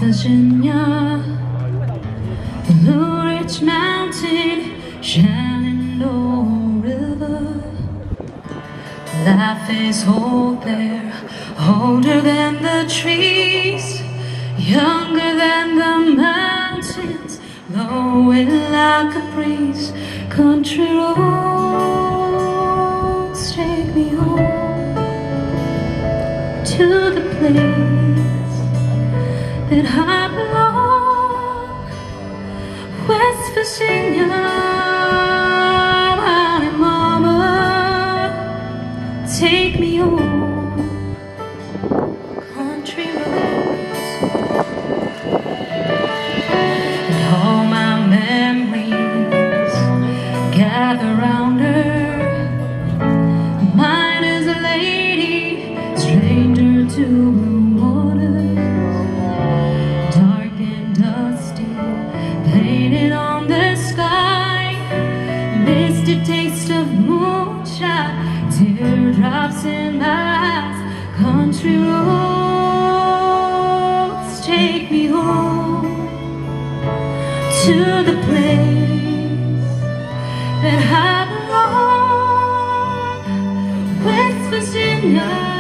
Virginia, the Blue Ridge Mountain, Shenandoah River. Life is old there, older than the trees, younger than the mountains, blowing like a breeze. Country roads take me home to the place that I belong, West Virginia, Mountain Mama, take me home, country roads. And all my memories gather round her. Mine is a lady, stranger to blue waters, dark and dusty, painted on the sky, misty taste of moonshine, teardrops in my eyes. Country roads take me home to the place that I belong, West Virginia.